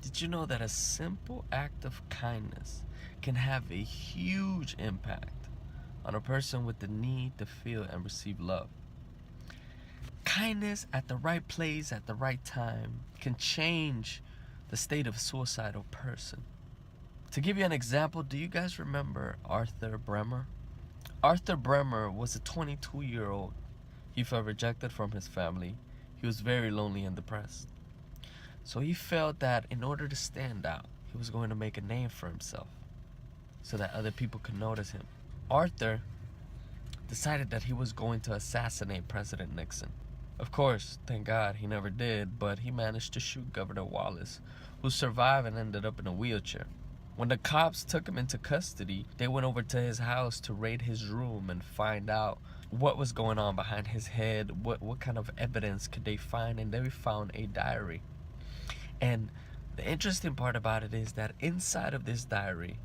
Did you know that a simple act of kindness can have a huge impact on a person with the need to feel and receive love? Kindness at the right place at the right time can change the state of a suicidal person. To give you an example, do you guys remember Arthur Bremer? Arthur Bremer was a 22-year-old. He felt rejected from his family. He was very lonely and depressed. So he felt that in order to stand out, he was going to make a name for himself so that other people could notice him. Arthur decided that he was going to assassinate President Nixon. Of course, thank God he never did, but he managed to shoot Governor Wallace, who survived and ended up in a wheelchair. When the cops took him into custody, they went over to his house to raid his room and find out what was going on behind his head, what kind of evidence could they find, and they found a diary. And the interesting part about it is that inside of this diary,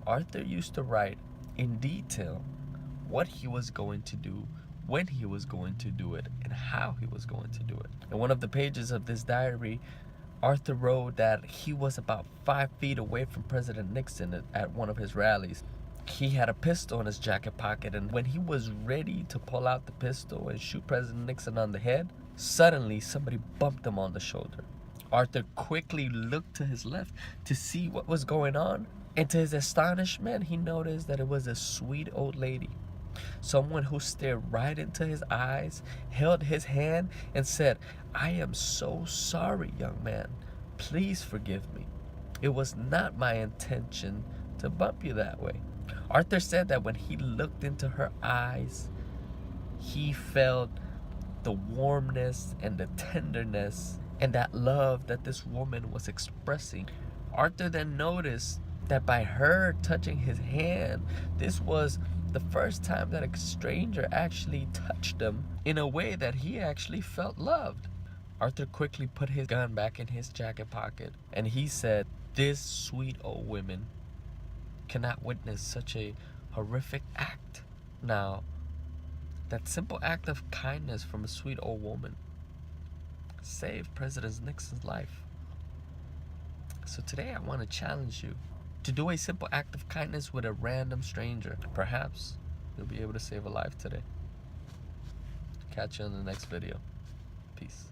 Arthur used to write in detail what he was going to do, when he was going to do it, and how he was going to do it. In one of the pages of this diary, Arthur wrote that he was about 5 feet away from President Nixon at one of his rallies. He had a pistol in his jacket pocket, and when he was ready to pull out the pistol and shoot President Nixon on the head, suddenly somebody bumped him on the shoulder. Arthur quickly looked to his left to see what was going on, and to his astonishment, he noticed that it was a sweet old lady. Someone who stared right into his eyes, held his hand, and said, "I am so sorry, young man. Please forgive me. It was not my intention to bump you that way." Arthur said that when he looked into her eyes, he felt the warmness and the tenderness and that love that this woman was expressing. Arthur then noticed that by her touching his hand, this was the first time that a stranger actually touched him in a way that he actually felt loved. Arthur quickly put his gun back in his jacket pocket, and he said, "This sweet old woman cannot witness such a horrific act." Now, that simple act of kindness from a sweet old woman saved President Nixon's life. So today I want to challenge you to do a simple act of kindness with a random stranger. Perhaps you'll be able to save a life today. Catch you in the next video. Peace.